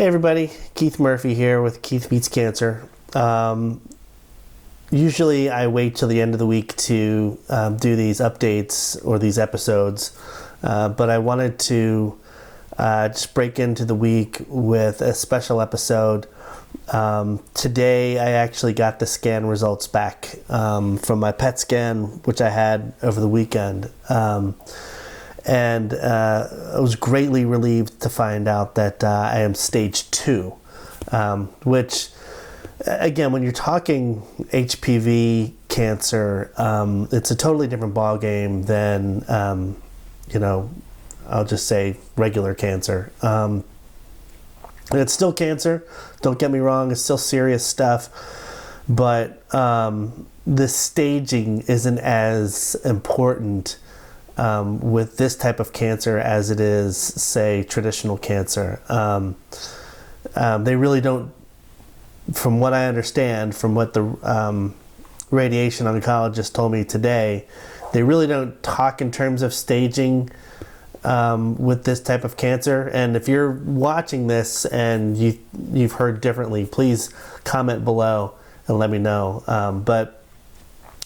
Hey everybody, Keith Murphy here with Keith Beats Cancer. Usually I wait till the end of the week to do these updates or these episodes, but I wanted to just break into the week with a special episode. Today I actually got the scan results back from my PET scan, which I had over the weekend. And I was greatly relieved to find out that I am stage 2, which, again, when you're talking HPV cancer, it's a totally different ballgame than, I'll just say regular cancer. And it's still cancer, don't get me wrong, it's still serious stuff, but the staging isn't as important with this type of cancer as it is, say, traditional cancer. They really don't, from what I understand, from what the radiation oncologist told me today, they really don't talk in terms of staging with this type of cancer. And if you're watching this and you've heard differently, please comment below and let me know. But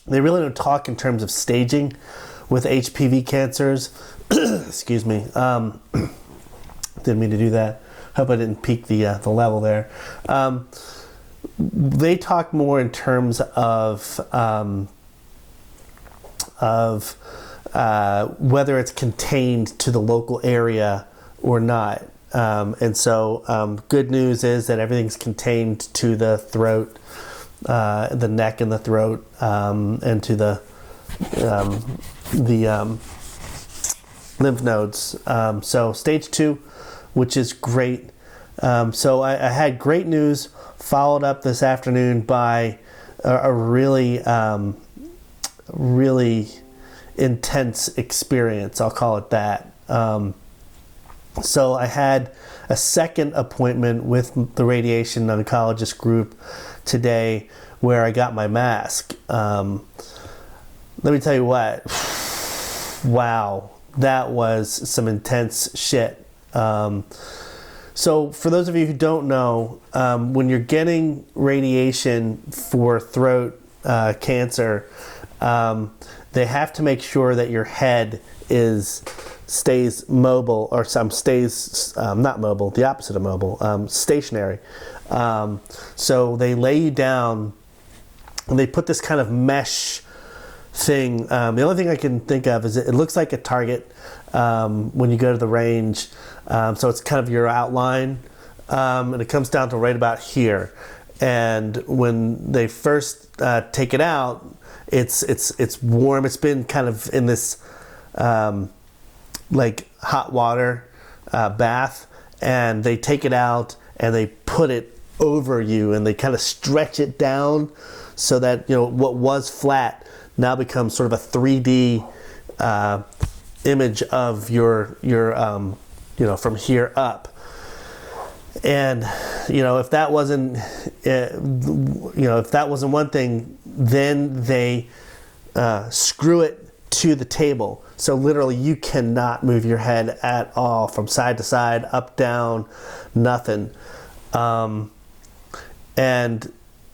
they really don't talk in terms of staging with HPV cancers. Excuse me. Didn't mean to do that. Hope I didn't peak the level there. They talk more in terms of whether it's contained to the local area or not. And so good news is that everything's contained to the throat, the neck and the throat, and to the lymph nodes. So stage 2, which is great. So I had great news followed up this afternoon by a really intense experience. I'll call it that. So I had a second appointment with the radiation oncologist group today where I got my mask. Let me tell you what, wow, that was some intense shit. So for those of you who don't know, when you're getting radiation for throat cancer, they have to make sure that your head stays mobile, or stays not mobile, the opposite of mobile, stationary. So they lay you down and they put this kind of mesh thing. The only thing I can think of is it looks like a target when you go to the range. So it's kind of your outline, and it comes down to right about here. And when they first take it out, it's warm. It's been kind of in this like hot water bath, and they take it out and they put it over you and they kind of stretch it down so that what was flat now becomes sort of a 3D image of your from here up. And if that wasn't one thing, then they screw it to the table. So literally you cannot move your head at all from side to side, up, down, nothing. And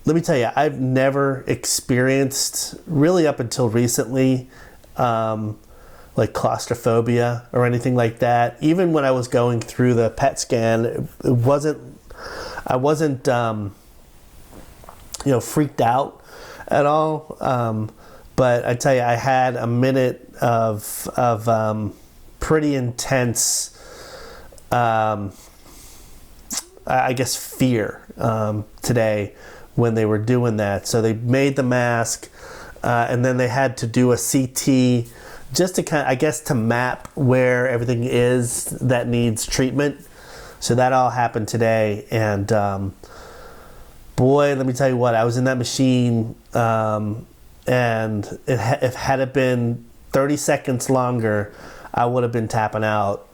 let me tell you, I've never experienced, really up until recently, like claustrophobia or anything like that. Even when I was going through the PET scan, I wasn't freaked out at all. But I tell you, I had a minute of pretty intense, I guess, fear today when they were doing that. So they made the mask, and then they had to do a CT just to kind of, I guess, to map where everything is that needs treatment. So that all happened today, and boy, let me tell you what, I was in that machine, and if had it been 30 seconds longer, I would have been tapping out.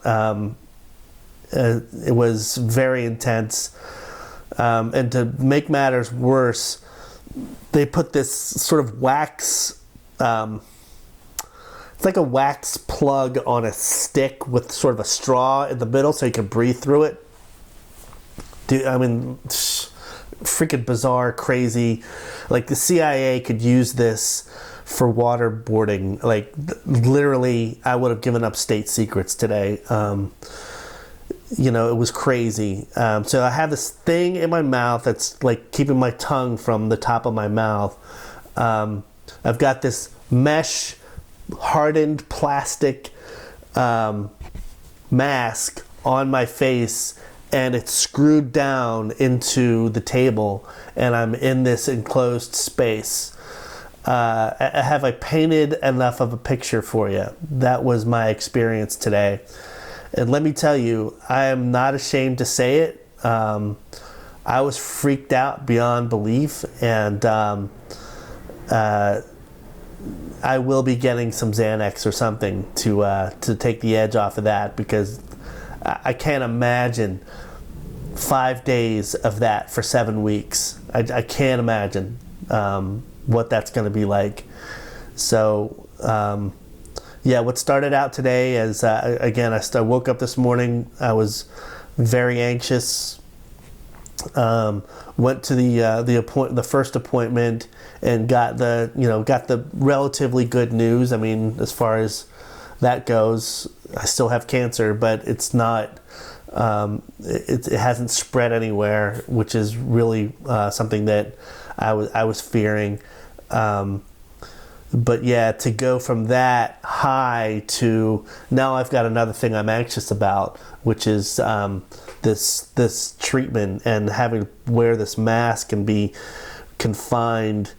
It was very intense. And to make matters worse, they put this sort of wax, it's like a wax plug on a stick with sort of a straw in the middle so you can breathe through it. Dude, I mean, freaking bizarre, crazy. Like the CIA could use this for waterboarding. Like literally, I would have given up state secrets today. You know, it was crazy. So I have this thing in my mouth that's like keeping my tongue from the top of my mouth. I've got this mesh hardened plastic mask on my face, and it's screwed down into the table, and I'm in this enclosed space. Have I painted enough of a picture for you? That was my experience today. And let me tell you, I am not ashamed to say it. I was freaked out beyond belief, and I will be getting some Xanax or something to take the edge off of that, because I can't imagine 5 days of that for 7 weeks. I can't imagine what that's going to be like. So, yeah, what started out today as, again, I woke up this morning, I was very anxious, went to the first appointment and got the relatively good news. I mean, as far as that goes, I still have cancer, but it's not, it hasn't spread anywhere, which is really something that I was fearing. But yeah, to go from that high to now I've got another thing I'm anxious about, which is this treatment and having to wear this mask and be confined.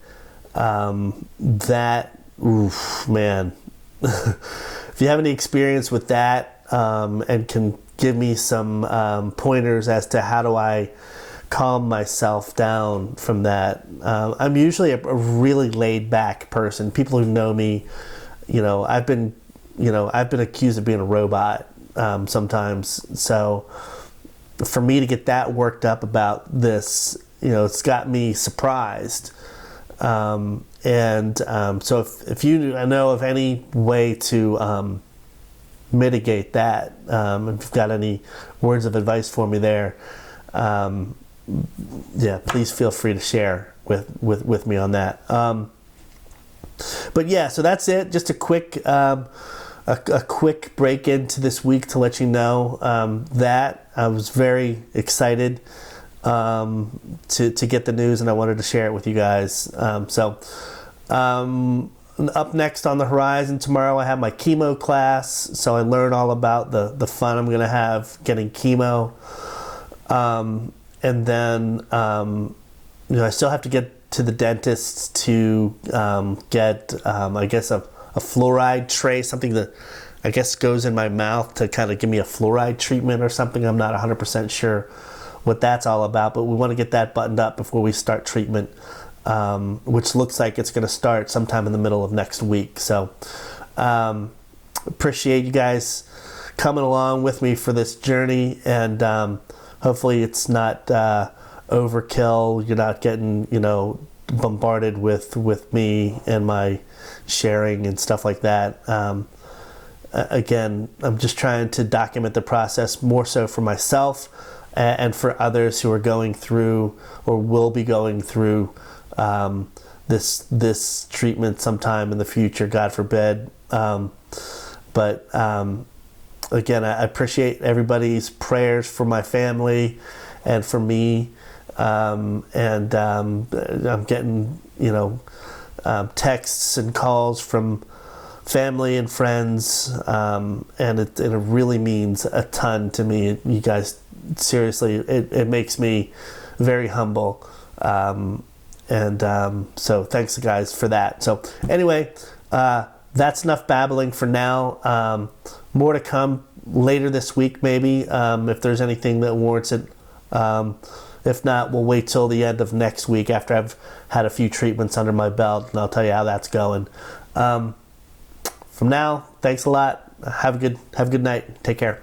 That, oof, man. If you have any experience with that and can give me some pointers as to how do I calm myself down from that. I'm usually a really laid back person. People who know me, I've been accused of being a robot sometimes. So for me to get that worked up about this, it's got me surprised. So if you know of any way to mitigate that, if you've got any words of advice for me there, yeah, please feel free to share with me on that. But yeah, so that's it. Just a quick break into this week to let you know that I was very excited to get the news, and I wanted to share it with you guys. Up next on the horizon tomorrow, I have my chemo class, so I learn all about the fun I'm going to have getting chemo. And then, I still have to get to the dentist to get, I guess, a fluoride tray, something that I guess goes in my mouth to kind of give me a fluoride treatment or something. I'm not 100% sure what that's all about, but we want to get that buttoned up before we start treatment, which looks like it's going to start sometime in the middle of next week. So appreciate you guys coming along with me for this journey, and hopefully it's not overkill. You're not getting, bombarded with me and my sharing and stuff like that. Again, I'm just trying to document the process more so for myself and for others who are going through or will be going through this treatment sometime in the future, God forbid. Again, I appreciate everybody's prayers for my family and for me. I'm getting, texts and calls from family and friends, and it really means a ton to me. You guys, seriously, it makes me very humble. So thanks, guys, for that. So anyway, that's enough babbling for now. More to come later this week, maybe, if there's anything that warrants it. If not, we'll wait till the end of next week after I've had a few treatments under my belt, and I'll tell you how that's going. From now, thanks a lot. Have a good night. Take care.